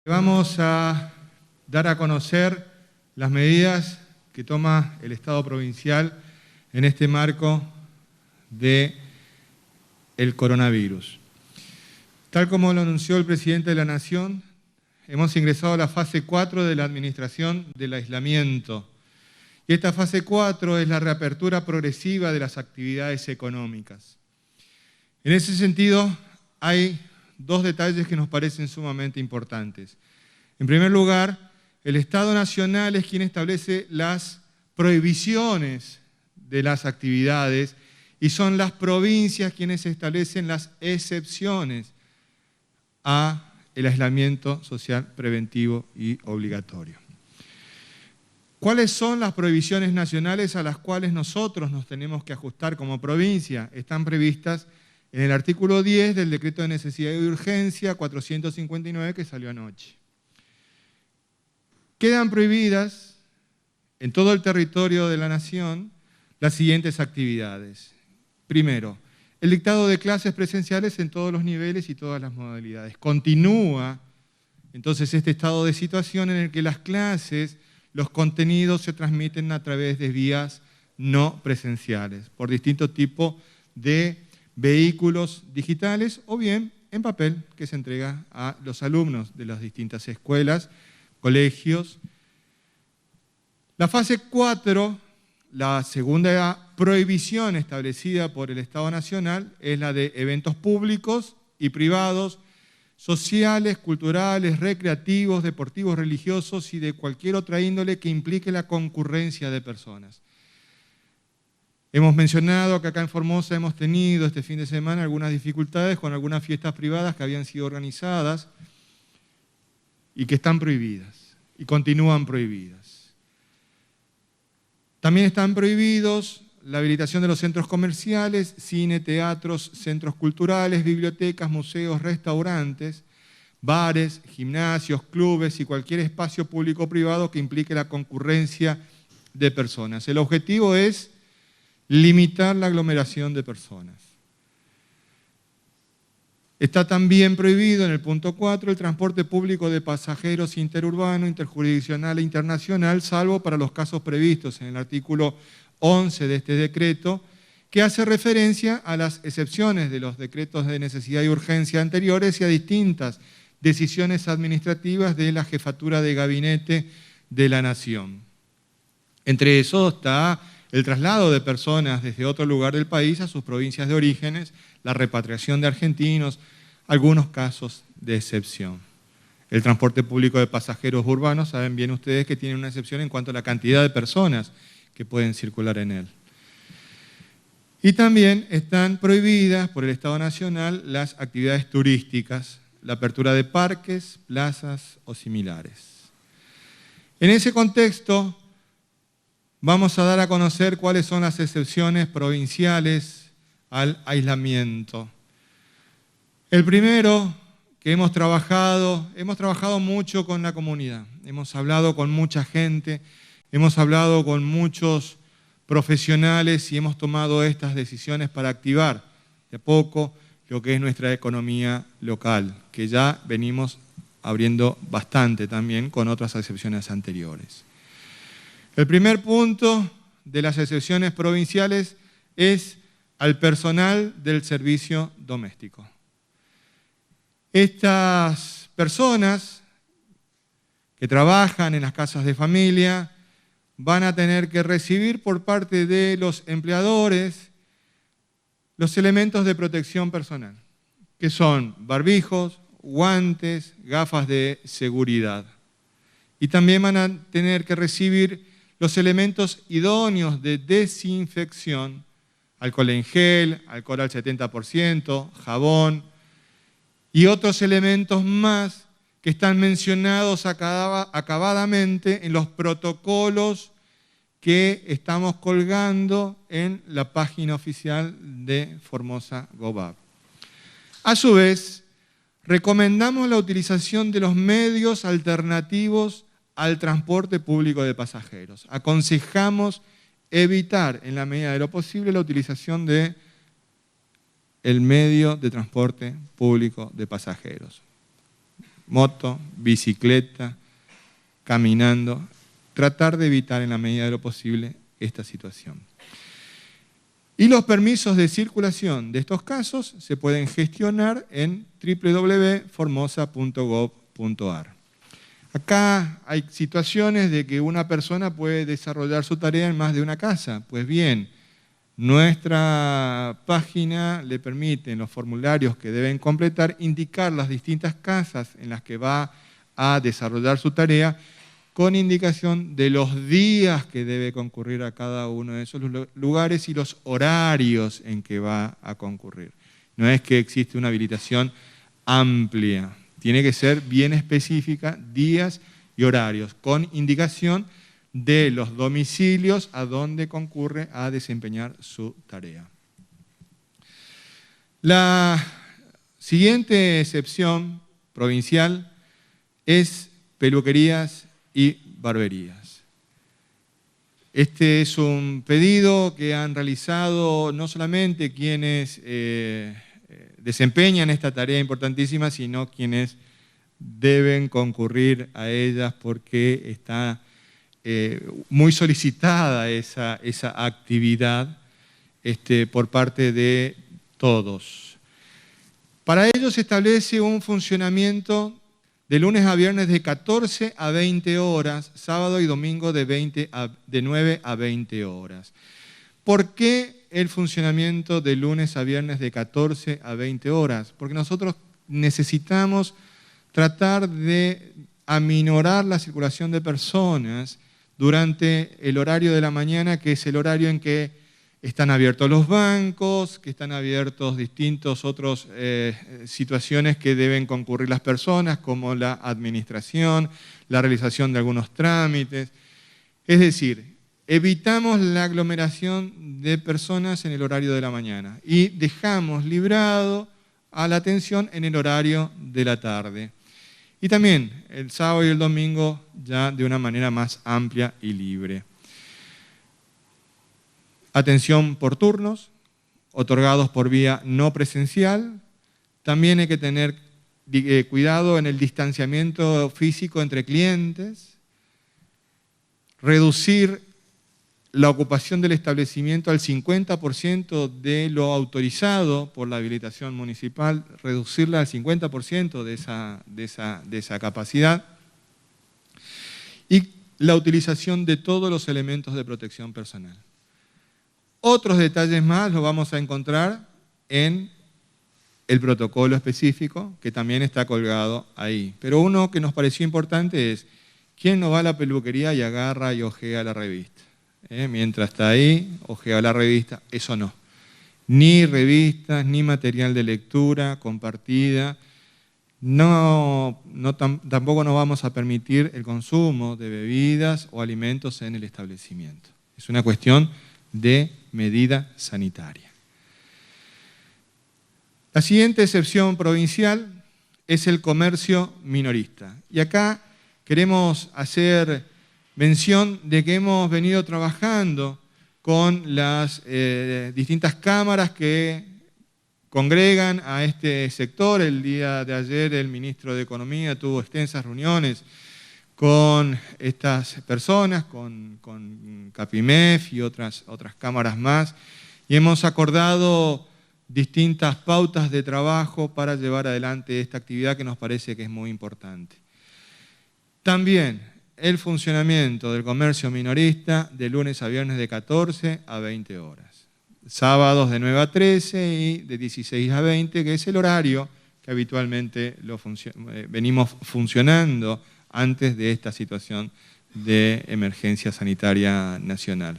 Vamos a dar a conocer las medidas que toma el Estado provincial en este marco del coronavirus. Tal como lo anunció el presidente de la Nación, hemos ingresado a la fase 4 de la administración del aislamiento. Y esta fase 4 es la reapertura progresiva de las actividades económicas. En ese sentido, hay dos detalles que nos parecen sumamente importantes. En primer lugar, el Estado Nacional es quien establece las prohibiciones de las actividades y son las provincias quienes establecen las excepciones al aislamiento social preventivo y obligatorio. ¿Cuáles son las prohibiciones nacionales a las cuales nosotros nos tenemos que ajustar como provincia? Están previstas en el artículo 10 del Decreto de Necesidad y Urgencia 459 que salió anoche. Quedan prohibidas en todo el territorio de la Nación las siguientes actividades. Primero, el dictado de clases presenciales en todos los niveles y todas las modalidades. Continúa entonces este estado de situación en el que las clases, los contenidos se transmiten a través de vías no presenciales, por distinto tipo de vehículos digitales o bien en papel que se entrega a los alumnos de las distintas escuelas, colegios. La fase 4, la segunda prohibición establecida por el Estado Nacional, es la de eventos públicos y privados, sociales, culturales, recreativos, deportivos, religiosos y de cualquier otra índole que implique la concurrencia de personas. Hemos mencionado que acá en Formosa hemos tenido este fin de semana algunas dificultades con algunas fiestas privadas que habían sido organizadas y que están prohibidas y continúan prohibidas. También están prohibidos la habilitación de los centros comerciales, cine, teatros, centros culturales, bibliotecas, museos, restaurantes, bares, gimnasios, clubes y cualquier espacio público o privado que implique la concurrencia de personas. El objetivo es limitar la aglomeración de personas. Está también prohibido en el punto 4 el transporte público de pasajeros interurbano, interjurisdiccional e internacional, salvo para los casos previstos en el artículo 11 de este decreto, que hace referencia a las excepciones de los decretos de necesidad y urgencia anteriores y a distintas decisiones administrativas de la Jefatura de Gabinete de la Nación. Entre esos está el traslado de personas desde otro lugar del país a sus provincias de orígenes, la repatriación de argentinos, algunos casos de excepción. El transporte público de pasajeros urbanos, saben bien ustedes que tiene una excepción en cuanto a la cantidad de personas que pueden circular en él. Y también están prohibidas por el Estado Nacional las actividades turísticas, la apertura de parques, plazas o similares. En ese contexto, vamos a dar a conocer cuáles son las excepciones provinciales al aislamiento. El primero que hemos trabajado mucho con la comunidad, hemos hablado con mucha gente, hemos hablado con muchos profesionales y hemos tomado estas decisiones para activar de a poco lo que es nuestra economía local, que ya venimos abriendo bastante también con otras excepciones anteriores. El primer punto de las excepciones provinciales es al personal del servicio doméstico. Estas personas que trabajan en las casas de familia van a tener que recibir por parte de los empleadores los elementos de protección personal, que son barbijos, guantes, gafas de seguridad. Y también van a tener que recibir los elementos idóneos de desinfección, alcohol en gel, alcohol al 70%, jabón y otros elementos más que están mencionados acabadamente en los protocolos que estamos colgando en la página oficial de Formosa Gobab. A su vez, recomendamos la utilización de los medios alternativos al transporte público de pasajeros. Aconsejamos evitar, en la medida de lo posible, la utilización del medio de transporte público de pasajeros. moto, bicicleta, caminando, tratar de evitar en la medida de lo posible esta situación. Y los permisos de circulación de estos casos se pueden gestionar en www.formosa.gov.ar. Acá hay situaciones de que una persona puede desarrollar su tarea en más de una casa. Pues bien, nuestra página le permite en los formularios que deben completar indicar las distintas casas en las que va a desarrollar su tarea con indicación de los días que debe concurrir a cada uno de esos lugares y los horarios en que va a concurrir. No es que existe una habilitación amplia, tiene que ser bien específica, días y horarios, con indicación de los domicilios a donde concurre a desempeñar su tarea. La siguiente excepción provincial es peluquerías y barberías. Este es un pedido que han realizado no solamente quienes desempeñan esta tarea importantísima, sino quienes deben concurrir a ellas porque está muy solicitada esa actividad por parte de todos. Para ello se establece un funcionamiento de lunes a viernes de 14 a 20 horas, sábado y domingo de 9 a 20 horas. ¿Por qué el funcionamiento de lunes a viernes de 14 a 20 horas? Porque nosotros necesitamos tratar de aminorar la circulación de personas durante el horario de la mañana, que es el horario en que están abiertos los bancos, que están abiertos distintas otras situaciones que deben concurrir las personas, como la administración, la realización de algunos trámites. Es decir, evitamos la aglomeración de personas en el horario de la mañana y dejamos librado a la atención en el horario de la tarde. Y también el sábado y el domingo ya de una manera más amplia y libre. Atención por turnos, otorgados por vía no presencial. También hay que tener cuidado en el distanciamiento físico entre clientes. Reducir la ocupación del establecimiento al 50% de lo autorizado por la habilitación municipal, reducirla al 50% de esa capacidad. Y la utilización de todos los elementos de protección personal. Otros detalles más los vamos a encontrar en el protocolo específico, que también está colgado ahí. Pero uno que nos pareció importante es, ¿quién no va a la peluquería y agarra y ojea la revista? Mientras está ahí, ojea la revista, eso no. Ni revistas, ni material de lectura compartida. Tampoco nos vamos a permitir el consumo de bebidas o alimentos en el establecimiento. Es una cuestión de medida sanitaria. La siguiente excepción provincial es el comercio minorista. Y acá queremos hacer mención de que hemos venido trabajando con las distintas cámaras que congregan a este sector. El día de ayer el ministro de Economía tuvo extensas reuniones con estas personas, con CAPIMEF y otras cámaras más, y hemos acordado distintas pautas de trabajo para llevar adelante esta actividad que nos parece que es muy importante. También el funcionamiento del comercio minorista de lunes a viernes de 14 a 20 horas, sábados de 9 a 13 y de 16 a 20, que es el horario que habitualmente venimos funcionando antes de esta situación de emergencia sanitaria nacional.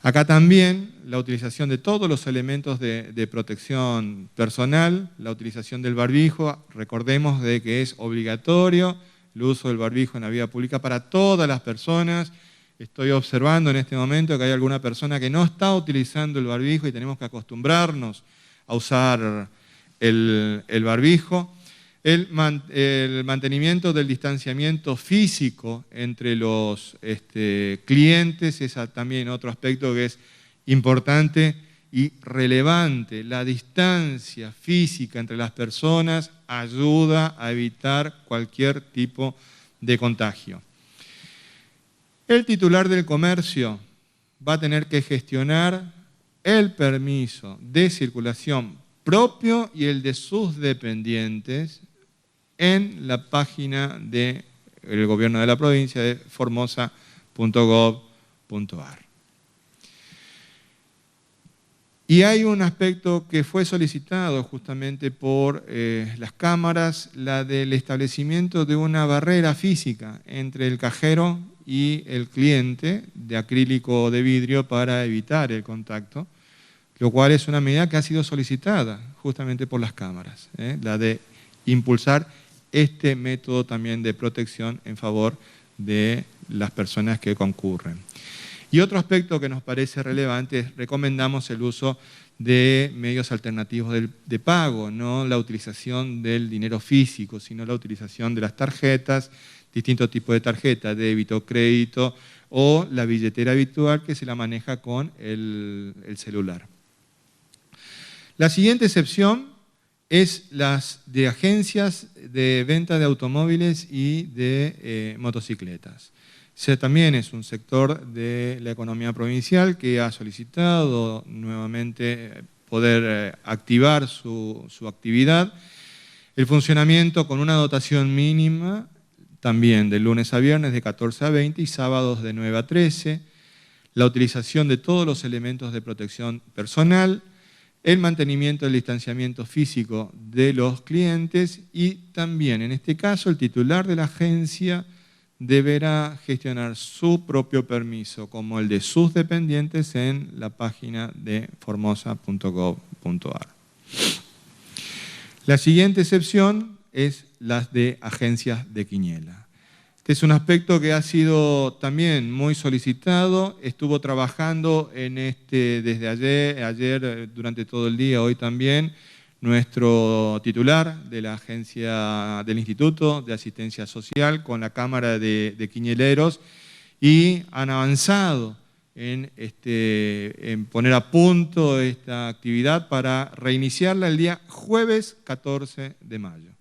Acá también la utilización de todos los elementos de protección personal, la utilización del barbijo, recordemos de que es obligatorio el uso del barbijo en la vía pública para todas las personas. Estoy observando en este momento que hay alguna persona que no está utilizando el barbijo y tenemos que acostumbrarnos a usar el barbijo. El mantenimiento del distanciamiento físico entre los clientes es también otro aspecto que es importante y relevante. La distancia física entre las personas ayuda a evitar cualquier tipo de contagio. El titular del comercio va a tener que gestionar el permiso de circulación propio y el de sus dependientes en la página del gobierno de la provincia de formosa.gov.ar. Y hay un aspecto que fue solicitado justamente por las cámaras, la del establecimiento de una barrera física entre el cajero y el cliente de acrílico o de vidrio para evitar el contacto, lo cual es una medida que ha sido solicitada justamente por las cámaras, la de impulsar este método también de protección en favor de las personas que concurren. Y otro aspecto que nos parece relevante es recomendamos el uso de medios alternativos de pago, no la utilización del dinero físico, sino la utilización de las tarjetas, distintos tipos de tarjetas, débito, crédito o la billetera habitual que se la maneja con el celular. La siguiente excepción es las de agencias de venta de automóviles y de motocicletas. También es un sector de la economía provincial que ha solicitado nuevamente poder activar su actividad. El funcionamiento con una dotación mínima, también de lunes a viernes de 14 a 20 y sábados de 9 a 13. La utilización de todos los elementos de protección personal, el mantenimiento del distanciamiento físico de los clientes y también, en este caso, el titular de la agencia deberá gestionar su propio permiso, como el de sus dependientes, en la página de formosa.gov.ar. La siguiente excepción es las de agencias de quiniela. Este es un aspecto que ha sido también muy solicitado, estuvo trabajando en desde ayer durante todo el día, hoy también, nuestro titular de la agencia del Instituto de Asistencia Social con la Cámara de Quiñeleros y han avanzado en poner a punto esta actividad para reiniciarla el día jueves 14 de mayo.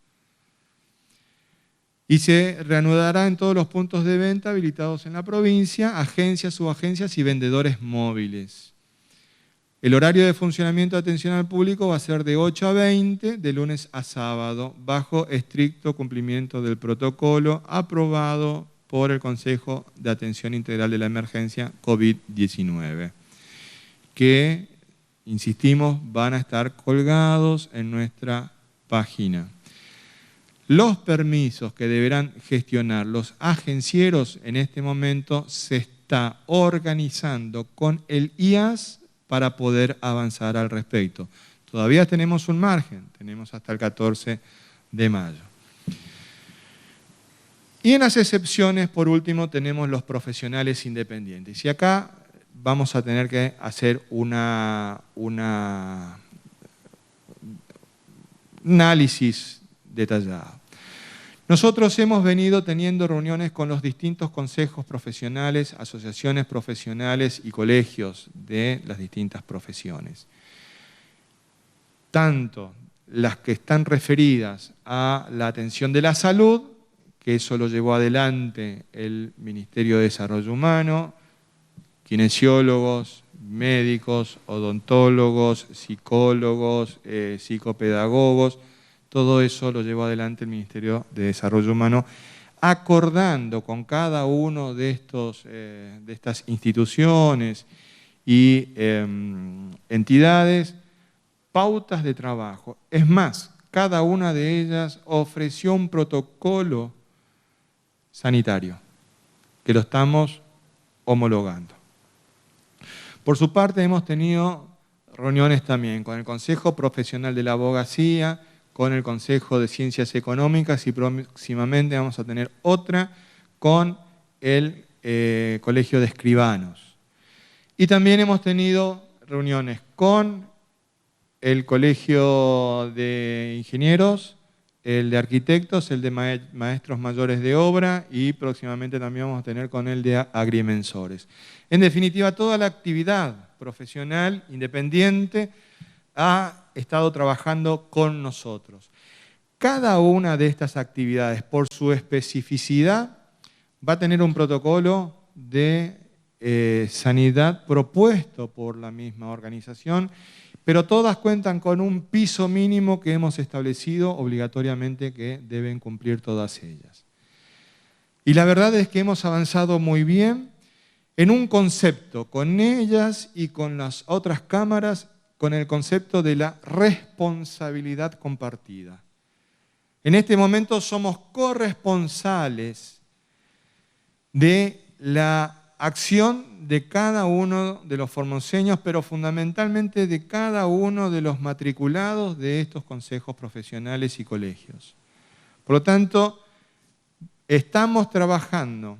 Y se reanudará en todos los puntos de venta habilitados en la provincia, agencias, subagencias y vendedores móviles. El horario de funcionamiento de atención al público va a ser de 8 a 20, de lunes a sábado, bajo estricto cumplimiento del protocolo aprobado por el Consejo de Atención Integral de la Emergencia COVID-19, que, insistimos, van a estar colgados en nuestra página. Los permisos que deberán gestionar los agencieros en este momento se está organizando con el IAS para poder avanzar al respecto. Todavía tenemos un margen, tenemos hasta el 14 de mayo. Y en las excepciones, por último, tenemos los profesionales independientes. Y acá vamos a tener que hacer un análisis detallado. Nosotros hemos venido teniendo reuniones con los distintos consejos profesionales, asociaciones profesionales y colegios de las distintas profesiones. Tanto las que están referidas a la atención de la salud, que eso lo llevó adelante el Ministerio de Desarrollo Humano, kinesiólogos, médicos, odontólogos, psicólogos, psicopedagogos. Todo eso lo llevó adelante el Ministerio de Desarrollo Humano, acordando con cada uno de estas instituciones y entidades pautas de trabajo. Es más, cada una de ellas ofreció un protocolo sanitario, que lo estamos homologando. Por su parte, hemos tenido reuniones también con el Consejo Profesional de la Abogacía, con el Consejo de Ciencias Económicas y próximamente vamos a tener otra con el Colegio de Escribanos. Y también hemos tenido reuniones con el Colegio de Ingenieros, el de Arquitectos, el de Maestros Mayores de Obra y próximamente también vamos a tener con el de Agrimensores. En definitiva, toda la actividad profesional independiente ha estado trabajando con nosotros. Cada una de estas actividades, por su especificidad, va a tener un protocolo de sanidad propuesto por la misma organización, pero todas cuentan con un piso mínimo que hemos establecido obligatoriamente que deben cumplir todas ellas. Y la verdad es que hemos avanzado muy bien en un concepto con ellas y con las otras cámaras, con el concepto de la responsabilidad compartida. En este momento somos corresponsales de la acción de cada uno de los formoseños, pero fundamentalmente de cada uno de los matriculados de estos consejos profesionales y colegios. Por lo tanto, estamos trabajando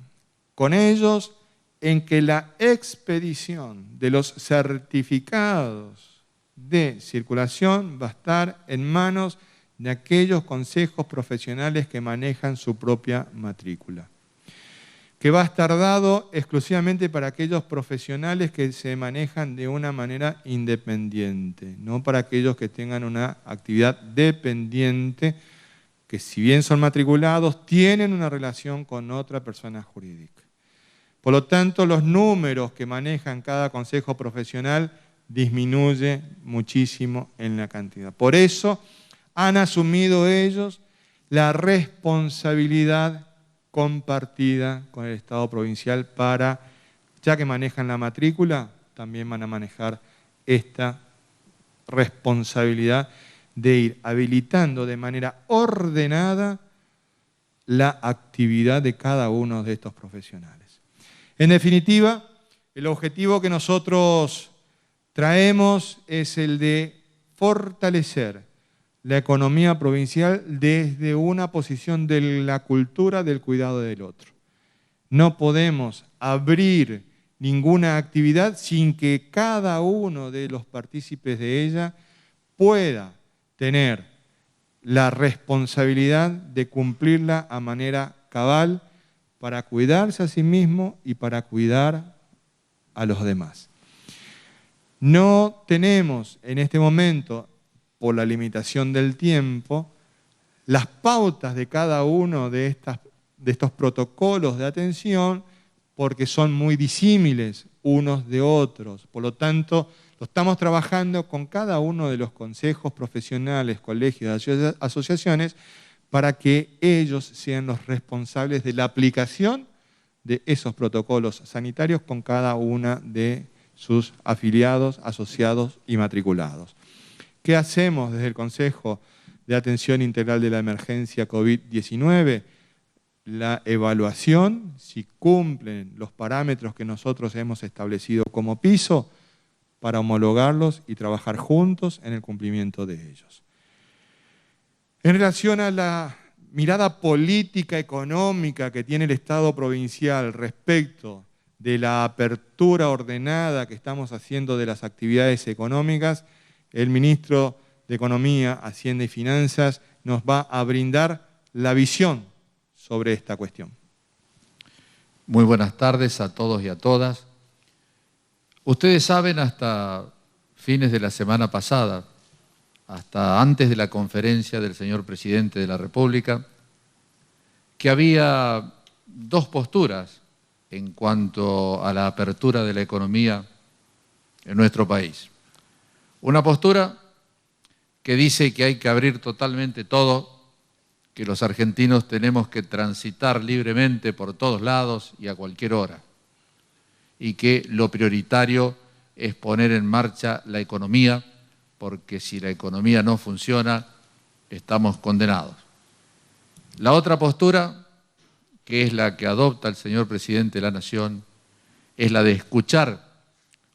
con ellos en que la expedición de los certificados de circulación va a estar en manos de aquellos consejos profesionales que manejan su propia matrícula, que va a estar dado exclusivamente para aquellos profesionales que se manejan de una manera independiente, no para aquellos que tengan una actividad dependiente, que si bien son matriculados, tienen una relación con otra persona jurídica. Por lo tanto, los números que manejan cada consejo profesional disminuye muchísimo en la cantidad. Por eso han asumido ellos la responsabilidad compartida con el Estado provincial para, ya que manejan la matrícula, también van a manejar esta responsabilidad de ir habilitando de manera ordenada la actividad de cada uno de estos profesionales. En definitiva, el objetivo que nosotros traemos es el de fortalecer la economía provincial desde una posición de la cultura del cuidado del otro. No podemos abrir ninguna actividad sin que cada uno de los partícipes de ella pueda tener la responsabilidad de cumplirla a manera cabal para cuidarse a sí mismo y para cuidar a los demás. No tenemos en este momento, por la limitación del tiempo, las pautas de cada uno de estos protocolos de atención, porque son muy disímiles unos de otros. Por lo tanto, lo estamos trabajando con cada uno de los consejos profesionales, colegios, asociaciones, para que ellos sean los responsables de la aplicación de esos protocolos sanitarios con cada una de sus afiliados, asociados y matriculados. ¿Qué hacemos desde el Consejo de Atención Integral de la Emergencia COVID-19? La evaluación, si cumplen los parámetros que nosotros hemos establecido como piso, para homologarlos y trabajar juntos en el cumplimiento de ellos. En relación a la mirada política económica que tiene el Estado provincial respecto de la apertura ordenada que estamos haciendo de las actividades económicas, el ministro de Economía, Hacienda y Finanzas nos va a brindar la visión sobre esta cuestión. Muy buenas tardes a todos y a todas. Ustedes saben, hasta fines de la semana pasada, hasta antes de la conferencia del señor Presidente de la República, que había dos posturas en cuanto a la apertura de la economía en nuestro país. Una postura que dice que hay que abrir totalmente todo, que los argentinos tenemos que transitar libremente por todos lados y a cualquier hora, y que lo prioritario es poner en marcha la economía, porque si la economía no funciona, estamos condenados. La otra postura, que es la que adopta el señor Presidente de la Nación, es la de escuchar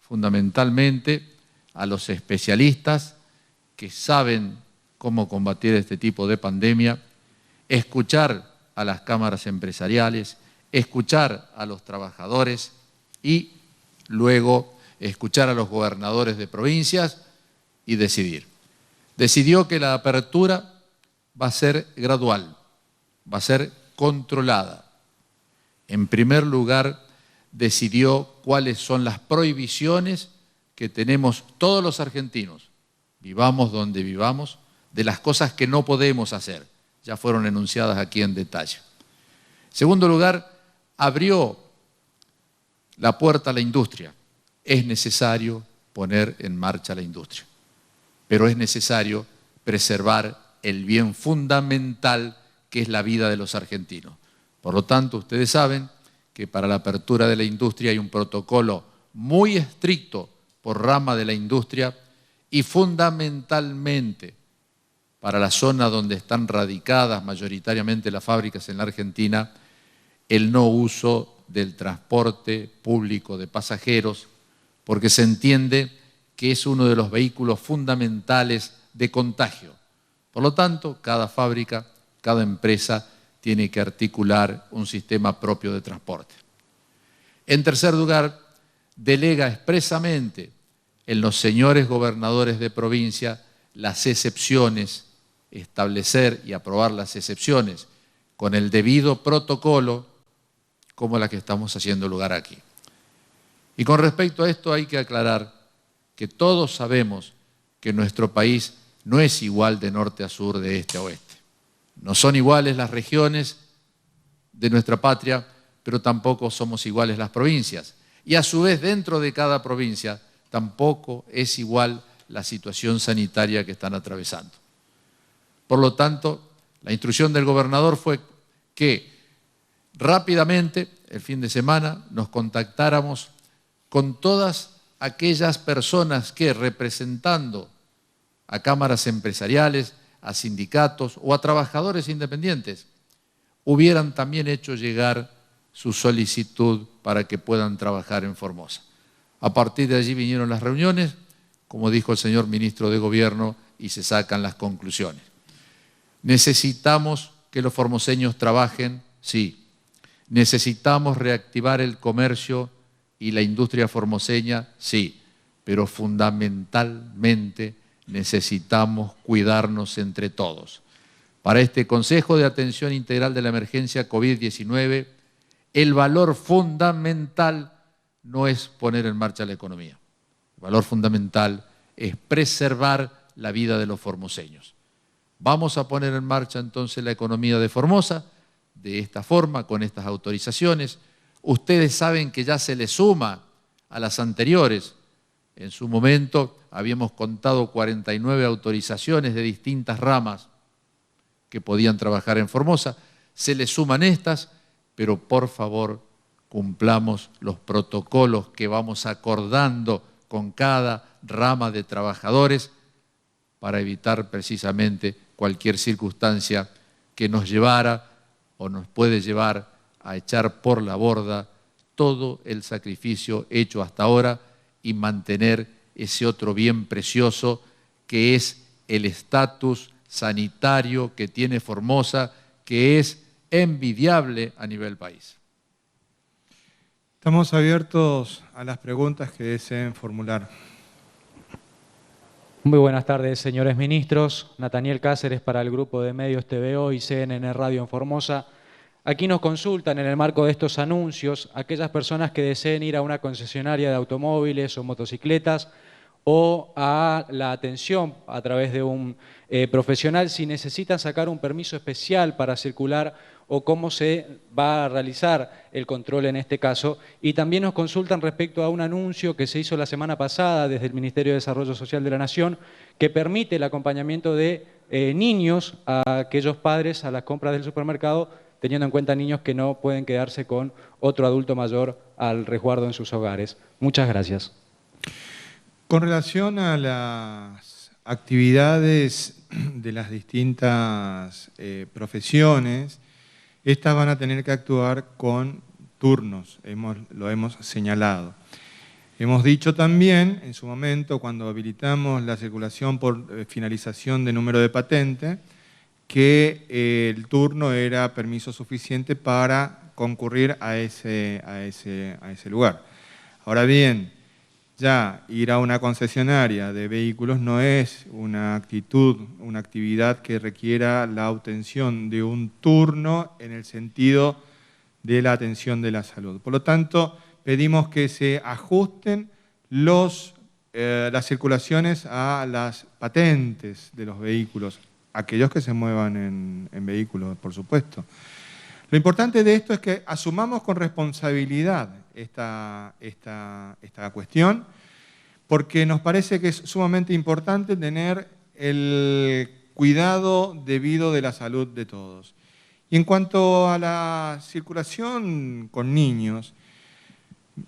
fundamentalmente a los especialistas que saben cómo combatir este tipo de pandemia, escuchar a las cámaras empresariales, escuchar a los trabajadores y luego escuchar a los gobernadores de provincias y decidir. Decidió que la apertura va a ser gradual, va a ser controlada. En primer lugar, decidió cuáles son las prohibiciones que tenemos todos los argentinos, vivamos donde vivamos, de las cosas que no podemos hacer. ya fueron enunciadas aquí en detalle. En segundo lugar, abrió la puerta a la industria. Es necesario poner en marcha la industria, pero es necesario preservar el bien fundamental que es la vida de los argentinos. Por lo tanto, ustedes saben que para la apertura de la industria hay un protocolo muy estricto por rama de la industria y fundamentalmente para la zona donde están radicadas mayoritariamente las fábricas en la Argentina, el no uso del transporte público de pasajeros, porque se entiende que es uno de los vehículos fundamentales de contagio. Por lo tanto, cada fábrica, cada empresa tiene que articular un sistema propio de transporte. En tercer lugar, delega expresamente en los señores gobernadores de provincia las excepciones, establecer y aprobar las excepciones con el debido protocolo, como la que estamos haciendo lugar aquí. Y con respecto a esto hay que aclarar que todos sabemos que nuestro país no es igual de norte a sur, de este a oeste. No son iguales las regiones de nuestra patria, pero tampoco somos iguales las provincias. Y a su vez, dentro de cada provincia, tampoco es igual la situación sanitaria que están atravesando. Por lo tanto, la instrucción del gobernador fue que rápidamente, el fin de semana, nos contactáramos con todas aquellas personas que, representando a cámaras empresariales, a sindicatos o a trabajadores independientes, hubieran también hecho llegar su solicitud para que puedan trabajar en Formosa. A partir de allí vinieron las reuniones, como dijo el señor ministro de Gobierno, y se sacan las conclusiones. ¿Necesitamos que los formoseños trabajen? Sí. ¿Necesitamos reactivar el comercio y la industria formoseña? Sí. Pero fundamentalmente necesitamos cuidarnos entre todos. Para este Consejo de Atención Integral de la Emergencia COVID-19, el valor fundamental no es poner en marcha la economía. El valor fundamental es preservar la vida de los formoseños. Vamos a poner en marcha entonces la economía de Formosa de esta forma, con estas autorizaciones. Ustedes saben que ya se le suma a las anteriores. En su momento habíamos contado 49 autorizaciones de distintas ramas que podían trabajar en Formosa. Se le suman estas, pero por favor cumplamos los protocolos que vamos acordando con cada rama de trabajadores para evitar precisamente cualquier circunstancia que nos llevara o nos puede llevar a echar por la borda todo el sacrificio hecho hasta ahora y mantener ese otro bien precioso que es el estatus sanitario que tiene Formosa, que es envidiable a nivel país. Estamos abiertos a las preguntas que deseen formular. Muy buenas tardes, señores ministros. Nathaniel Cáceres para el grupo de medios TVO y CNN Radio en Formosa. Aquí nos consultan en el marco de estos anuncios aquellas personas que deseen ir a una concesionaria de automóviles o motocicletas o a la atención a través de un profesional si necesitan sacar un permiso especial para circular o cómo se va a realizar el control en este caso. Y también nos consultan respecto a un anuncio que se hizo la semana pasada desde el Ministerio de Desarrollo Social de la Nación que permite el acompañamiento de niños a aquellos padres a las compras del supermercado, teniendo en cuenta niños que no pueden quedarse con otro adulto mayor al resguardo en sus hogares. Muchas gracias. Con relación a las actividades de las distintas profesiones, estas van a tener que actuar con turnos, lo hemos señalado. Hemos dicho también, en su momento, cuando habilitamos la circulación por finalización de número de patente, que el turno era permiso suficiente para concurrir a ese lugar. Ahora bien, ya ir a una concesionaria de vehículos no es una actividad que requiera la obtención de un turno en el sentido de la atención de la salud. Por lo tanto, pedimos que se ajusten las circulaciones a las patentes de los vehículos aquellos que se muevan en vehículos, por supuesto. Lo importante de esto es que asumamos con responsabilidad esta cuestión, porque nos parece que es sumamente importante tener el cuidado debido de la salud de todos. Y en cuanto a la circulación con niños,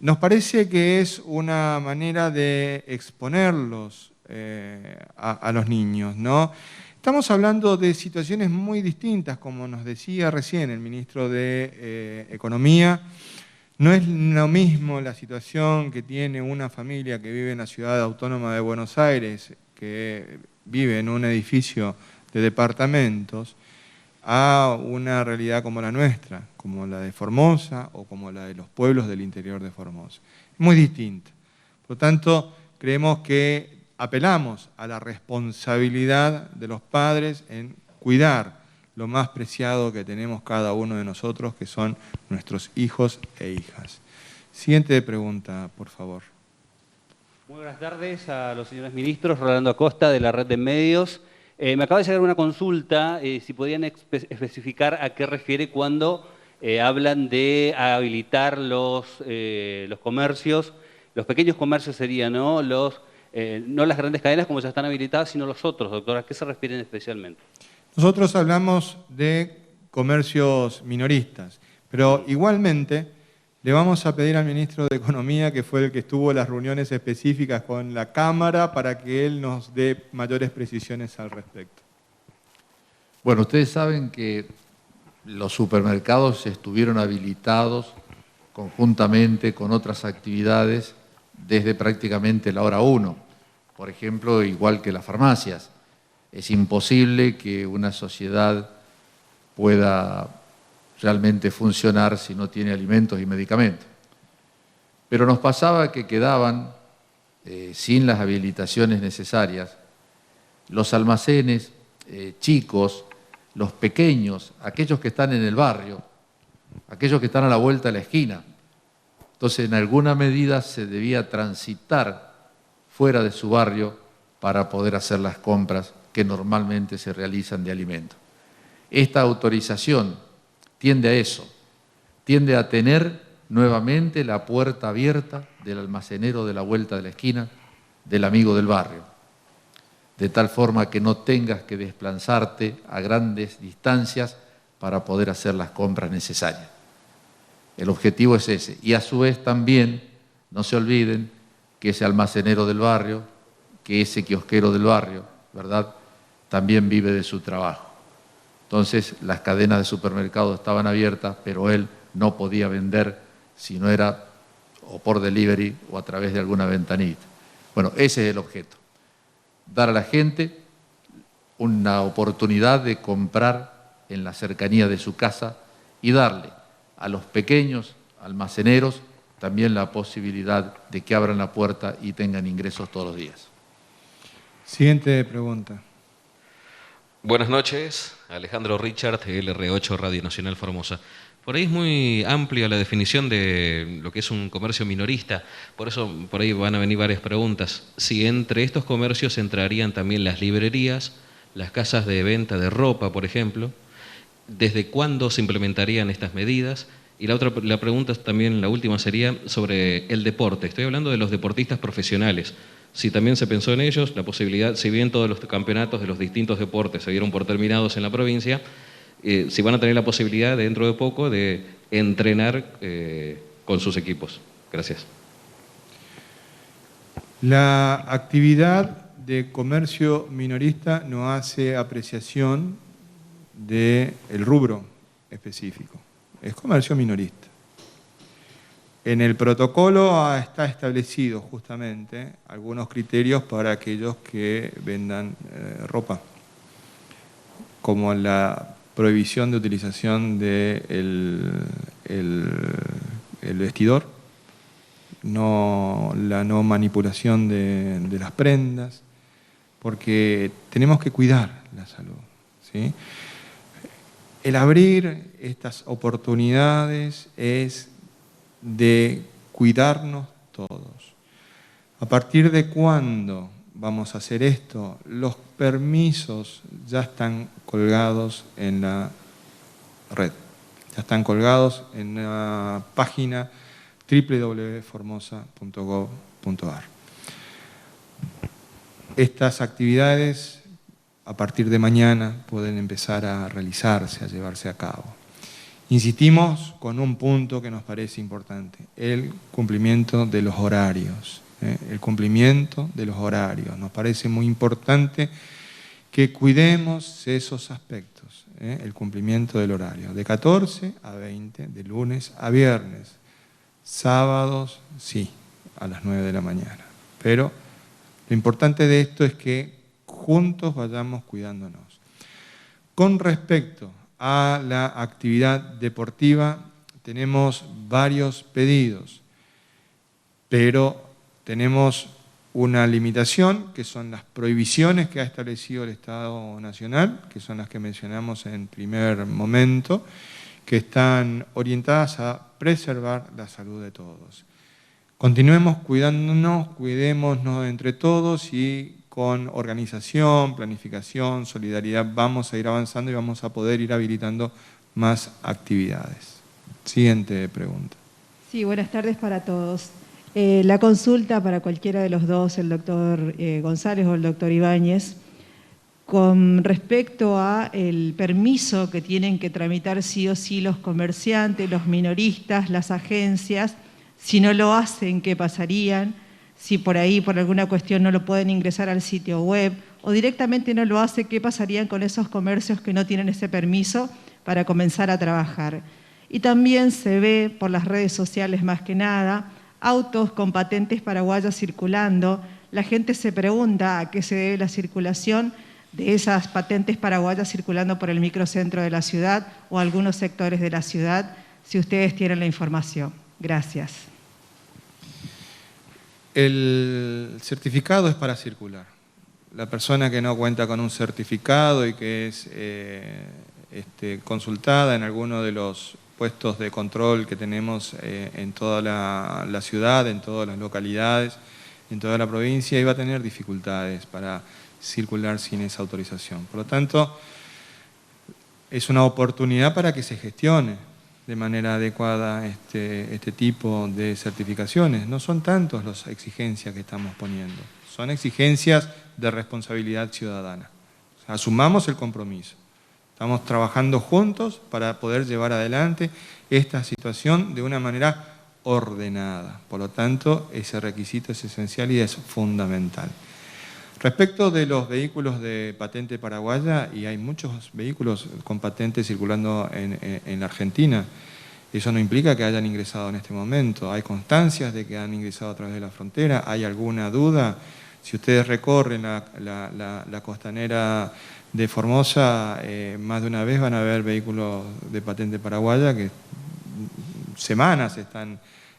nos parece que es una manera de exponerlos a los niños, ¿no? Estamos hablando de situaciones muy distintas, como nos decía recién el ministro de Economía. No es lo mismo la situación que tiene una familia que vive en la ciudad autónoma de Buenos Aires, que vive en un edificio de departamentos, a una realidad como la nuestra, como la de Formosa o como la de los pueblos del interior de Formosa. Es muy distinta. Por lo tanto, creemos que apelamos a la responsabilidad de los padres en cuidar lo más preciado que tenemos cada uno de nosotros, que son nuestros hijos e hijas. Siguiente pregunta, por favor. Muy buenas tardes a los señores ministros. Rolando Acosta, de la Red de Medios. Me acaba de llegar una consulta, si podían especificar a qué refiere cuando hablan de habilitar los comercios. Los pequeños comercios serían, ¿no? No las grandes cadenas como ya están habilitadas, sino los otros, doctor. ¿A qué se refieren especialmente? Nosotros hablamos de comercios minoristas, pero igualmente le vamos a pedir al ministro de Economía, que fue el que estuvo en las reuniones específicas con la Cámara, para que él nos dé mayores precisiones al respecto. Bueno, ustedes saben que los supermercados estuvieron habilitados conjuntamente con otras actividades desde prácticamente la hora 1. Por ejemplo, igual que las farmacias. Es imposible que una sociedad pueda realmente funcionar si no tiene alimentos y medicamentos. Pero nos pasaba que quedaban, sin las habilitaciones necesarias, los almacenes chicos, los pequeños, aquellos que están en el barrio, aquellos que están a la vuelta de la esquina. Entonces, en alguna medida se debía transitar fuera de su barrio para poder hacer las compras que normalmente se realizan de alimentos. Esta autorización tiende a eso, tiende a tener nuevamente la puerta abierta del almacenero de la vuelta de la esquina, del amigo del barrio, de tal forma que no tengas que desplazarte a grandes distancias para poder hacer las compras necesarias. El objetivo es ese. Y a su vez también, no se olviden que ese almacenero del barrio, que ese kiosquero del barrio, ¿verdad?, también vive de su trabajo. Entonces, las cadenas de supermercados estaban abiertas, pero él no podía vender si no era o por delivery o a través de alguna ventanita. Bueno, ese es el objeto. Dar a la gente una oportunidad de comprar en la cercanía de su casa y darle a los pequeños almaceneros también la posibilidad de que abran la puerta y tengan ingresos todos los días. Siguiente pregunta. Buenas noches, Alejandro Richard, LR8 Radio Nacional Formosa. Por ahí es muy amplia la definición de lo que es un comercio minorista, por eso por ahí van a venir varias preguntas. Si entre estos comercios entrarían también las librerías, las casas de venta de ropa, por ejemplo, ¿desde cuándo se implementarían estas medidas? Y la pregunta también, la última, sería sobre el deporte. Estoy hablando de los deportistas profesionales. Si también se pensó en ellos, la posibilidad, si bien todos los campeonatos de los distintos deportes se dieron por terminados en la provincia, si van a tener la posibilidad dentro de poco de entrenar con sus equipos. Gracias. La actividad de comercio minorista no hace apreciación del rubro específico. Es comercio minorista. En el protocolo está establecido justamente algunos criterios para aquellos que vendan ropa, como la prohibición de utilización del vestidor, la no manipulación de las prendas, porque tenemos que cuidar la salud, ¿sí? El abrir estas oportunidades es de cuidarnos todos. ¿A partir de cuándo vamos a hacer esto? Los permisos ya están colgados en la red, ya están colgados en la página www.formosa.gov.ar. Estas actividades a partir de mañana pueden empezar a realizarse, a llevarse a cabo. Insistimos con un punto que nos parece importante, el cumplimiento de los horarios. El cumplimiento de los horarios. Nos parece muy importante que cuidemos esos aspectos, el cumplimiento del horario, de 14 a 20, de lunes a viernes. Sábados, sí, a las 9 de la mañana. Pero lo importante de esto es que juntos vayamos cuidándonos. Con respecto a la actividad deportiva, tenemos varios pedidos, pero tenemos una limitación, que son las prohibiciones que ha establecido el Estado Nacional, que son las que mencionamos en primer momento, que están orientadas a preservar la salud de todos. Continuemos cuidándonos, cuidémonos entre todos y con organización, planificación, solidaridad, vamos a ir avanzando y vamos a poder ir habilitando más actividades. Siguiente pregunta. Sí, buenas tardes para todos. La consulta para cualquiera de los dos, el doctor González o el doctor Ibáñez, con respecto a el permiso que tienen que tramitar sí o sí los comerciantes, los minoristas, las agencias. Si no lo hacen, ¿qué pasarían? Si por ahí, por alguna cuestión, no lo pueden ingresar al sitio web o directamente no lo hacen, ¿qué pasarían con esos comercios que no tienen ese permiso para comenzar a trabajar? Y también se ve por las redes sociales más que nada autos con patentes paraguayas circulando. La gente se pregunta a qué se debe la circulación de esas patentes paraguayas circulando por el microcentro de la ciudad o algunos sectores de la ciudad, si ustedes tienen la información. Gracias. El certificado es para circular. La persona que no cuenta con un certificado y que es consultada en alguno de los puestos de control que tenemos en toda la ciudad, en todas las localidades, en toda la provincia, iba a tener dificultades para circular sin esa autorización. Por lo tanto, es una oportunidad para que se gestione de manera adecuada este tipo de certificaciones. No son tantos las exigencias que estamos poniendo, son exigencias de responsabilidad ciudadana. O sea, asumamos el compromiso. Estamos trabajando juntos para poder llevar adelante esta situación de una manera ordenada. Por lo tanto, ese requisito es esencial y es fundamental. Respecto de los vehículos de patente paraguaya, y hay muchos vehículos con patente circulando en la Argentina, eso no implica que hayan ingresado en este momento. Hay constancias de que han ingresado a través de la frontera. ¿Hay alguna duda? Si ustedes recorren la costanera de Formosa, más de una vez van a ver vehículos de patente paraguaya que semanas están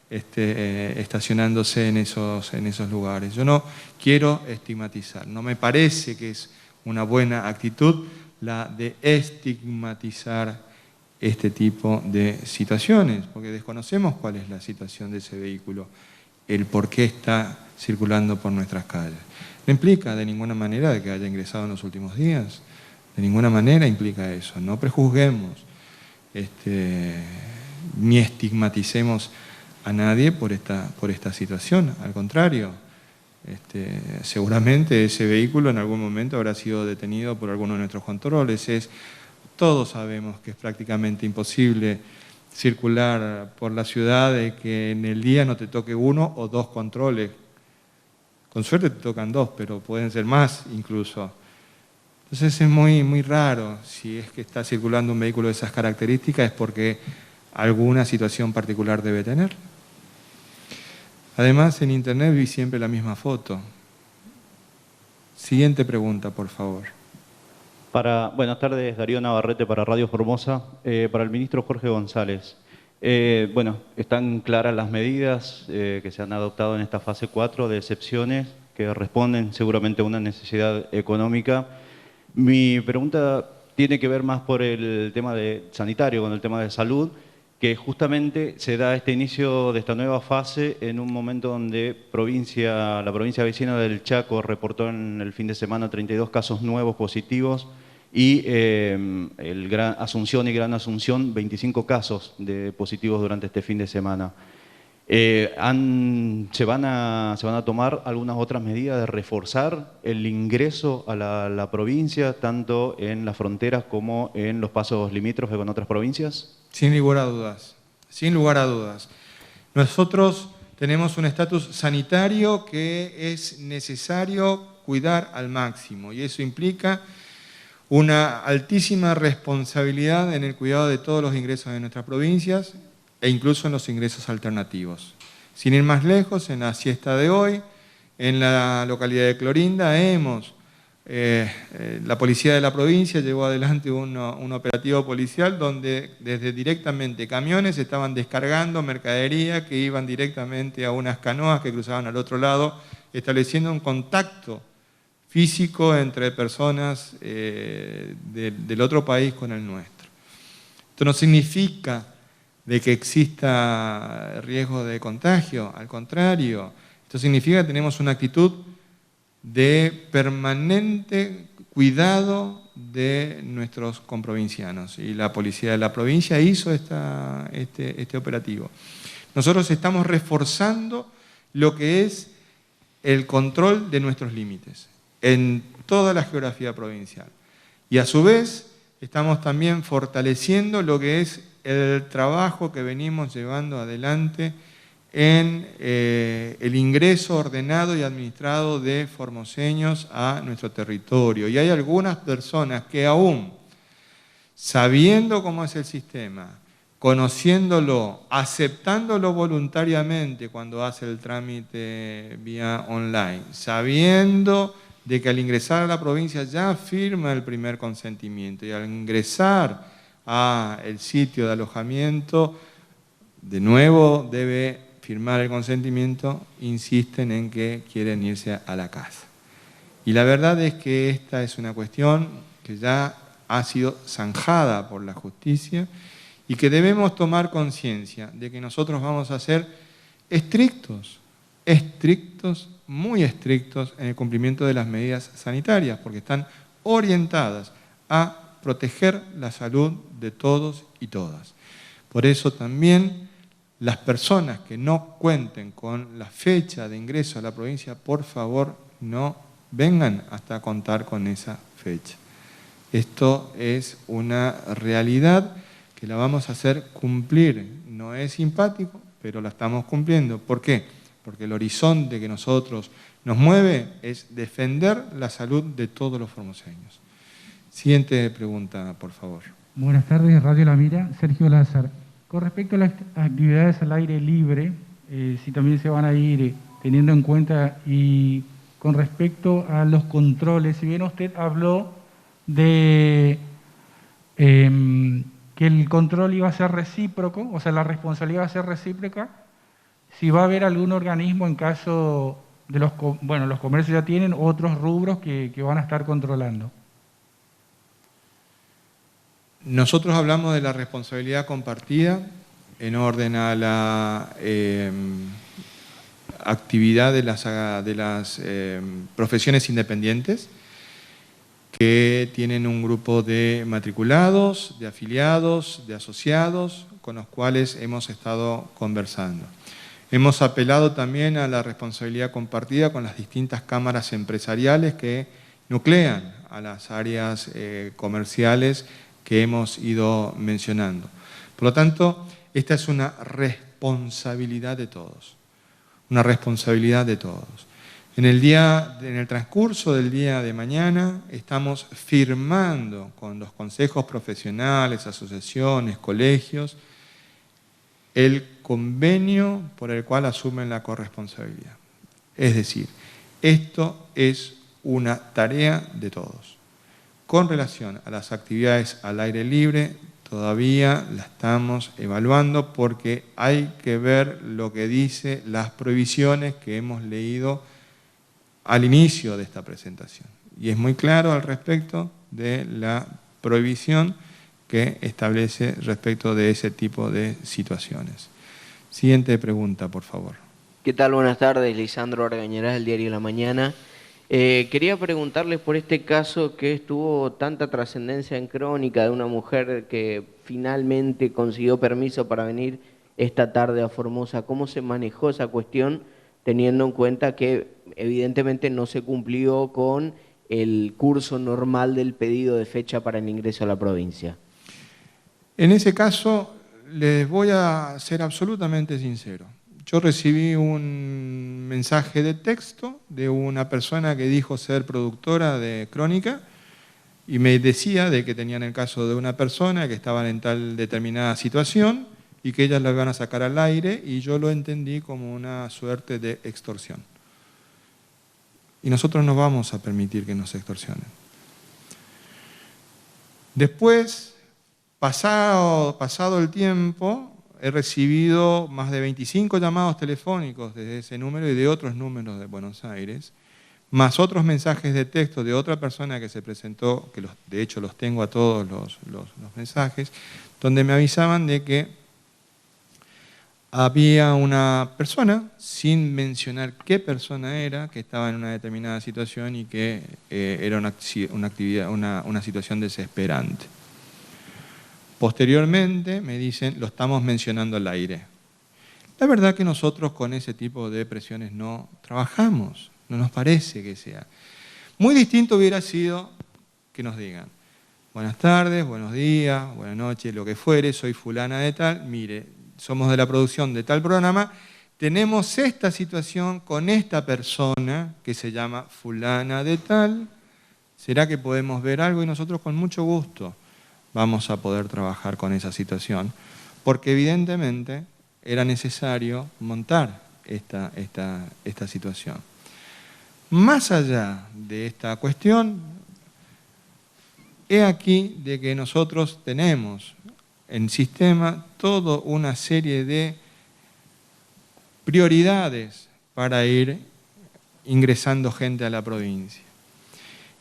estacionándose en esos lugares. Yo no quiero estigmatizar, no me parece que es una buena actitud la de estigmatizar este tipo de situaciones, porque desconocemos cuál es la situación de ese vehículo, el por qué está circulando por nuestras calles. No implica de ninguna manera de que haya ingresado en los últimos días, de ninguna manera implica eso. No prejuzguemos ni estigmaticemos a nadie por esta situación. Al contrario, seguramente ese vehículo en algún momento habrá sido detenido por alguno de nuestros controles. Todos sabemos que es prácticamente imposible circular por la ciudad y que en el día no te toque uno o dos controles. Con suerte te tocan dos, pero pueden ser más incluso. Entonces es muy raro. Si es que está circulando un vehículo de esas características es porque alguna situación particular debe tener. Además, en internet vi siempre la misma foto. Siguiente pregunta, por favor. Buenas tardes, Darío Navarrete para Radio Formosa. Para el ministro Jorge González. Están claras las medidas que se han adoptado en esta fase 4 de excepciones que responden seguramente a una necesidad económica. Mi pregunta tiene que ver más por el tema sanitario, con el tema de salud. que justamente se da este inicio de esta nueva fase en un momento donde la provincia vecina del Chaco reportó en el fin de semana 32 casos nuevos positivos y el Gran Asunción y Gran Asunción 25 casos de positivos durante este fin de semana. ¿Se van a tomar algunas otras medidas de reforzar el ingreso a la provincia, tanto en las fronteras como en los pasos limítrofes con otras provincias? Sin lugar a dudas, sin lugar a dudas. Nosotros tenemos un estatus sanitario que es necesario cuidar al máximo y eso implica una altísima responsabilidad en el cuidado de todos los ingresos de nuestras provincias e incluso en los ingresos alternativos. Sin ir más lejos, en la siesta de hoy, en la localidad de Clorinda, la policía de la provincia llevó adelante un operativo policial donde desde directamente camiones estaban descargando mercadería que iban directamente a unas canoas que cruzaban al otro lado, estableciendo un contacto físico entre personas del otro país con el nuestro. Esto no significa de que exista riesgo de contagio, al contrario, esto significa que tenemos una actitud de permanente cuidado de nuestros comprovincianos y la policía de la provincia hizo este operativo. Nosotros estamos reforzando lo que es el control de nuestros límites en toda la geografía provincial y a su vez estamos también fortaleciendo lo que es el trabajo que venimos llevando adelante en el ingreso ordenado y administrado de formoseños a nuestro territorio. Y hay algunas personas que aún, sabiendo cómo es el sistema, conociéndolo, aceptándolo voluntariamente cuando hace el trámite vía online, sabiendo de que al ingresar a la provincia ya firma el primer consentimiento y al ingresar al sitio de alojamiento, de nuevo debe firmar el consentimiento, insisten en que quieren irse a la casa. Y la verdad es que esta es una cuestión que ya ha sido zanjada por la justicia y que debemos tomar conciencia de que nosotros vamos a ser estrictos, muy estrictos en el cumplimiento de las medidas sanitarias, porque están orientadas a proteger la salud de todos y todas. Por eso también las personas que no cuenten con la fecha de ingreso a la provincia, por favor, no vengan hasta contar con esa fecha. Esto es una realidad que la vamos a hacer cumplir. No es simpático, pero la estamos cumpliendo. ¿Por qué? Porque el horizonte que nosotros nos mueve es defender la salud de todos los formoseños. Siguiente pregunta, por favor. Buenas tardes, Radio La Mira, Sergio Lázaro. Con respecto a las actividades al aire libre, si también se van a ir teniendo en cuenta, y con respecto a los controles, si bien usted habló de que el control iba a ser recíproco, o sea, la responsabilidad va a ser recíproca, si va a haber algún organismo en caso de los comercios ya tienen otros rubros que van a estar controlando. Nosotros hablamos de la responsabilidad compartida en orden a la actividad de las profesiones independientes que tienen un grupo de matriculados, de afiliados, de asociados, con los cuales hemos estado conversando. Hemos apelado también a la responsabilidad compartida con las distintas cámaras empresariales que nuclean a las áreas comerciales que hemos ido mencionando. Por lo tanto, esta es una responsabilidad de todos, una responsabilidad de todos. En el transcurso del día de mañana estamos firmando con los consejos profesionales, asociaciones, colegios, el convenio por el cual asumen la corresponsabilidad. Es decir, esto es una tarea de todos. Con relación a las actividades al aire libre, todavía la estamos evaluando porque hay que ver lo que dice las prohibiciones que hemos leído al inicio de esta presentación. Y es muy claro al respecto de la prohibición que establece respecto de ese tipo de situaciones. Siguiente pregunta, por favor. ¿Qué tal? Buenas tardes, Lisandro Argañarás, del diario La Mañana. Quería preguntarles por este caso que tuvo tanta trascendencia en Crónica de una mujer que finalmente consiguió permiso para venir esta tarde a Formosa. ¿Cómo se manejó esa cuestión, teniendo en cuenta que evidentemente no se cumplió con el curso normal del pedido de fecha para el ingreso a la provincia? En ese caso, les voy a ser absolutamente sincero. Yo recibí un mensaje de texto de una persona que dijo ser productora de Crónica y me decía de que tenían el caso de una persona que estaba en tal determinada situación y que ellas la iban a sacar al aire, y yo lo entendí como una suerte de extorsión. Y nosotros no vamos a permitir que nos extorsionen. Después, pasado el tiempo, he recibido más de 25 llamados telefónicos desde ese número y de otros números de Buenos Aires, más otros mensajes de texto de otra persona que se presentó, que de hecho los tengo a todos los mensajes, donde me avisaban de que había una persona, sin mencionar qué persona era, que estaba en una determinada situación y que era una situación desesperante. Posteriormente me dicen, lo estamos mencionando al aire. La verdad que nosotros con ese tipo de presiones no trabajamos, no nos parece que sea. Muy distinto hubiera sido que nos digan, buenas tardes, buenos días, buenas noches, lo que fuere, soy fulana de tal, mire, somos de la producción de tal programa, tenemos esta situación con esta persona que se llama fulana de tal, ¿será que podemos ver algo? Y nosotros con mucho gusto vamos a poder trabajar con esa situación, porque evidentemente era necesario montar esta situación. Más allá de esta cuestión, he aquí de que nosotros tenemos en sistema toda una serie de prioridades para ir ingresando gente a la provincia.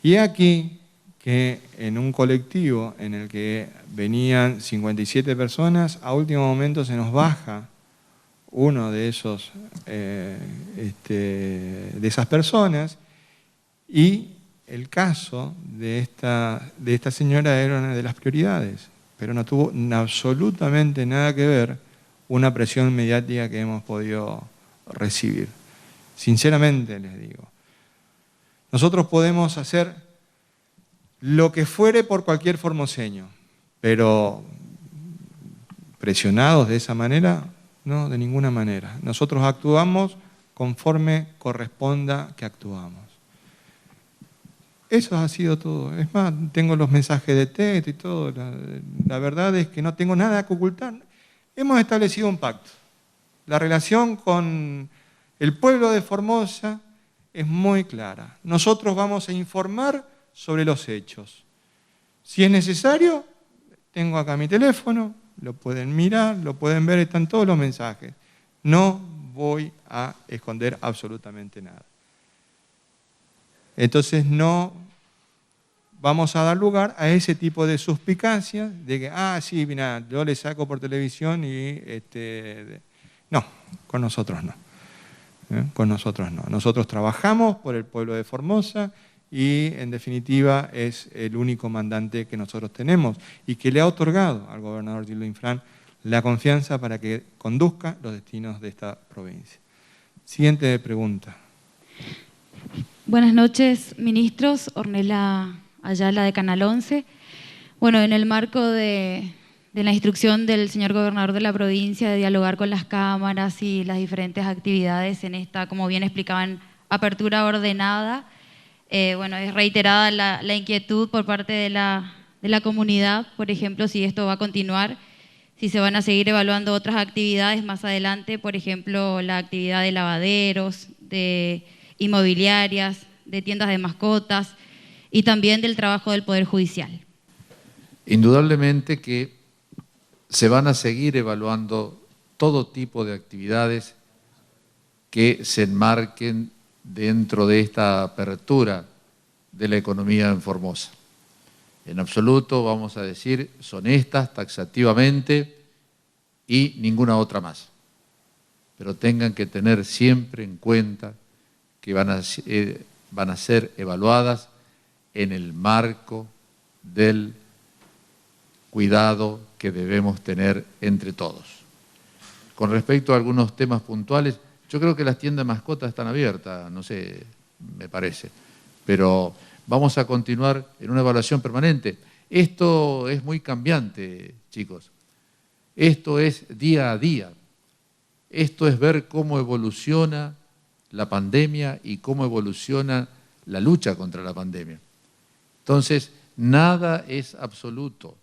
Y aquí que en un colectivo en el que venían 57 personas, a último momento se nos baja uno de esas personas, y el caso de esta señora era una de las prioridades, pero no tuvo absolutamente nada que ver una presión mediática que hemos podido recibir. Sinceramente les digo, nosotros podemos hacer lo que fuere por cualquier formoseño, pero presionados de esa manera, no, de ninguna manera. Nosotros actuamos conforme corresponda que actuamos. Eso ha sido todo. Es más, tengo los mensajes de texto y todo. La verdad es que no tengo nada que ocultar. Hemos establecido un pacto. La relación con el pueblo de Formosa es muy clara. Nosotros vamos a informar sobre los hechos. Si es necesario, tengo acá mi teléfono, lo pueden mirar, lo pueden ver, están todos los mensajes. No voy a esconder absolutamente nada. Entonces no vamos a dar lugar a ese tipo de suspicacias de que, sí, mira, yo le saco por televisión y... No, con nosotros no. Con nosotros no. Nosotros trabajamos por el pueblo de Formosa y, en definitiva, es el único mandante que nosotros tenemos y que le ha otorgado al gobernador Gildo Infran la confianza para que conduzca los destinos de esta provincia. Siguiente pregunta. Buenas noches, ministros. Ornella Ayala, de Canal 11. Bueno, en el marco de la instrucción del señor gobernador de la provincia de dialogar con las cámaras y las diferentes actividades en esta, como bien explicaban, apertura ordenada, bueno, es reiterada la inquietud por parte de la comunidad, por ejemplo, si esto va a continuar, si se van a seguir evaluando otras actividades más adelante, por ejemplo, la actividad de lavaderos, de inmobiliarias, de tiendas de mascotas y también del trabajo del Poder Judicial. Indudablemente que se van a seguir evaluando todo tipo de actividades que se enmarquen dentro de esta apertura de la economía en Formosa. En absoluto, vamos a decir, son estas taxativamente y ninguna otra más. Pero tengan que tener siempre en cuenta que van a ser evaluadas en el marco del cuidado que debemos tener entre todos. Con respecto a algunos temas puntuales, yo creo que las tiendas de mascotas están abiertas, no sé, me parece, pero vamos a continuar en una evaluación permanente. Esto es muy cambiante, chicos. Esto es día a día. Esto es ver cómo evoluciona la pandemia y cómo evoluciona la lucha contra la pandemia. Entonces, nada es absoluto.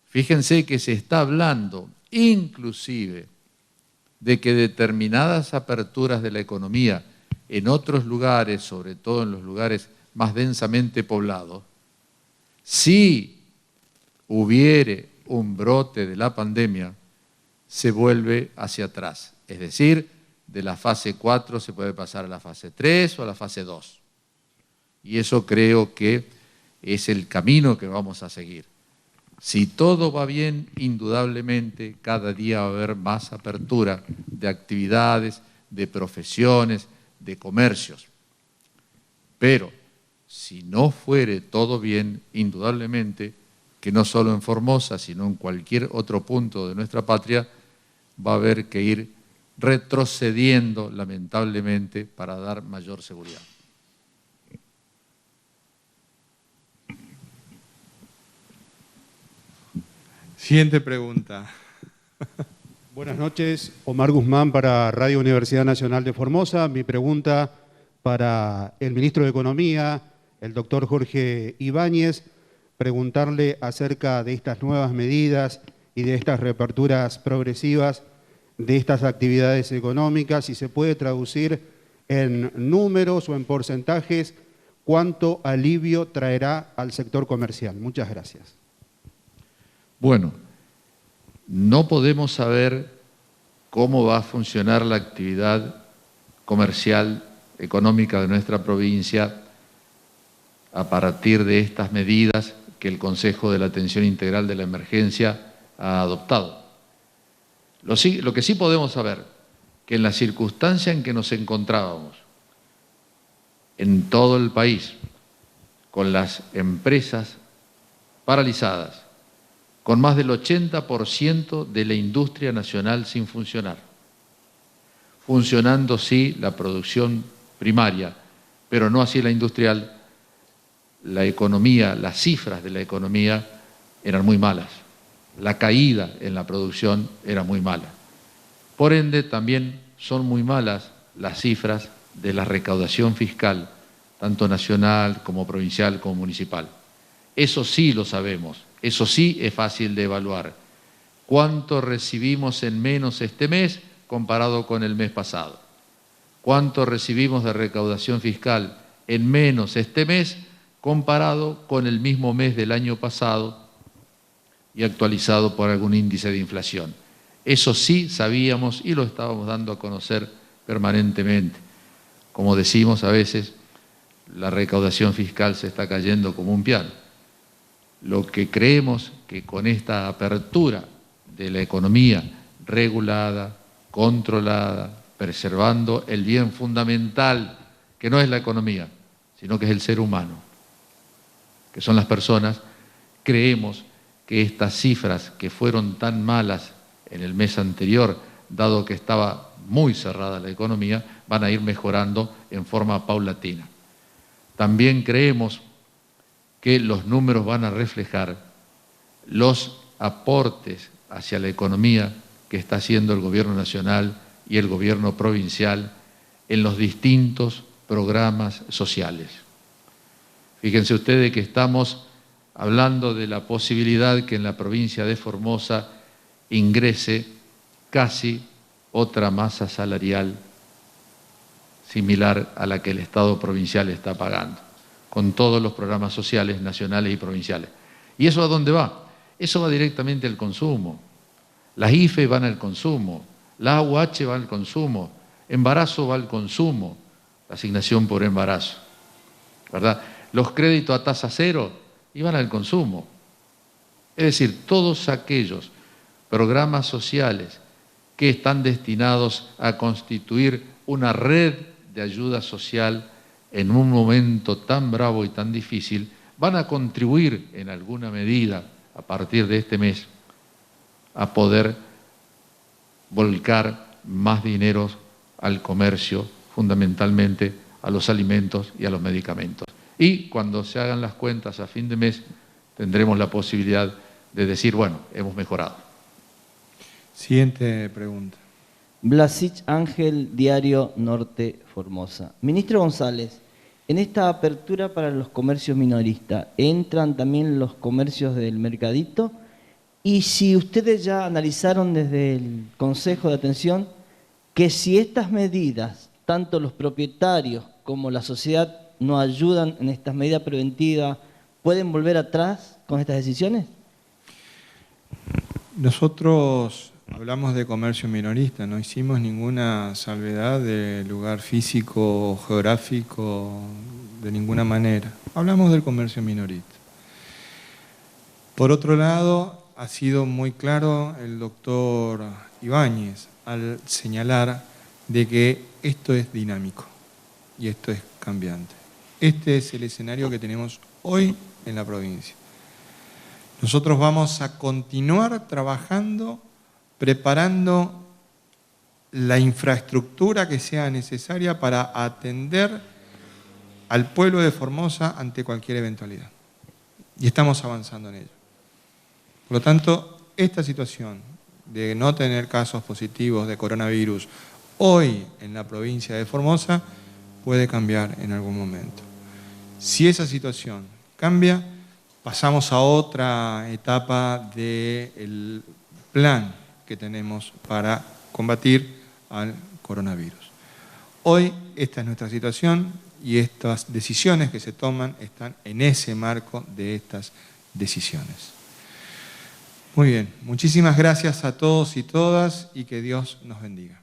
Fíjense que se está hablando, inclusive, de que determinadas aperturas de la economía en otros lugares, sobre todo en los lugares más densamente poblados, si hubiere un brote de la pandemia, se vuelve hacia atrás. Es decir, de la fase 4 se puede pasar a la fase 3 o a la fase 2. Y eso creo que es el camino que vamos a seguir. Si todo va bien, indudablemente cada día va a haber más apertura de actividades, de profesiones, de comercios. Pero si no fuere todo bien, indudablemente, que no solo en Formosa, sino en cualquier otro punto de nuestra patria, va a haber que ir retrocediendo, lamentablemente, para dar mayor seguridad. Siguiente pregunta. Buenas noches, Omar Guzmán para Radio Universidad Nacional de Formosa. Mi pregunta para el ministro de Economía, el doctor Jorge Ibáñez, preguntarle acerca de estas nuevas medidas y de estas reaperturas progresivas de estas actividades económicas, si se puede traducir en números o en porcentajes, cuánto alivio traerá al sector comercial. Muchas gracias. Bueno, no podemos saber cómo va a funcionar la actividad comercial, económica de nuestra provincia a partir de estas medidas que el Consejo de la Atención Integral de la Emergencia ha adoptado. Lo que sí podemos saber, que en la circunstancia en que nos encontrábamos, en todo el país, con las empresas paralizadas, con más del 80% de la industria nacional sin funcionar, funcionando sí la producción primaria, pero no así la industrial, la economía, las cifras de la economía eran muy malas. La caída en la producción era muy mala. Por ende, también son muy malas las cifras de la recaudación fiscal, tanto nacional como provincial como municipal. Eso sí lo sabemos, eso sí es fácil de evaluar. ¿Cuánto recibimos en menos este mes comparado con el mes pasado? ¿Cuánto recibimos de recaudación fiscal en menos este mes comparado con el mismo mes del año pasado y actualizado por algún índice de inflación? Eso sí sabíamos y lo estábamos dando a conocer permanentemente. Como decimos a veces, la recaudación fiscal se está cayendo como un piano. Lo que creemos que con esta apertura de la economía regulada, controlada, preservando el bien fundamental, que no es la economía, sino que es el ser humano, que son las personas, creemos que estas cifras que fueron tan malas en el mes anterior, dado que estaba muy cerrada la economía, van a ir mejorando en forma paulatina. También creemos que los números van a reflejar los aportes hacia la economía que está haciendo el gobierno nacional y el gobierno provincial en los distintos programas sociales. Fíjense ustedes que estamos hablando de la posibilidad que en la provincia de Formosa ingrese casi otra masa salarial similar a la que el Estado provincial está pagando, con todos los programas sociales nacionales y provinciales. ¿Y eso a dónde va? Eso va directamente al consumo. Las IFE van al consumo, la AUH va al consumo, embarazo va al consumo, la asignación por embarazo, ¿verdad? Los créditos a tasa cero y van al consumo. Es decir, todos aquellos programas sociales que están destinados a constituir una red de ayuda social en un momento tan bravo y tan difícil, van a contribuir en alguna medida a partir de este mes a poder volcar más dinero al comercio, fundamentalmente a los alimentos y a los medicamentos. Y cuando se hagan las cuentas a fin de mes, tendremos la posibilidad de decir, bueno, hemos mejorado. Siguiente pregunta. Blasich Ángel, Diario Norte, Formosa. Ministro González, en esta apertura para los comercios minoristas, ¿entran también los comercios del mercadito? Y si ustedes ya analizaron desde el Consejo de Atención que si estas medidas, tanto los propietarios como la sociedad no ayudan en estas medidas preventivas, ¿pueden volver atrás con estas decisiones? Nosotros hablamos de comercio minorista, no hicimos ninguna salvedad de lugar físico o geográfico de ninguna manera. Hablamos del comercio minorista. Por otro lado, ha sido muy claro el doctor Ibáñez al señalar de que esto es dinámico y esto es cambiante. Este es el escenario que tenemos hoy en la provincia. Nosotros vamos a continuar trabajando, preparando la infraestructura que sea necesaria para atender al pueblo de Formosa ante cualquier eventualidad. Y estamos avanzando en ello. Por lo tanto, esta situación de no tener casos positivos de coronavirus hoy en la provincia de Formosa puede cambiar en algún momento. Si esa situación cambia, pasamos a otra etapa del plan que tenemos para combatir al coronavirus. Hoy esta es nuestra situación y estas decisiones que se toman están en ese marco de estas decisiones. Muy bien, muchísimas gracias a todos y todas y que Dios nos bendiga.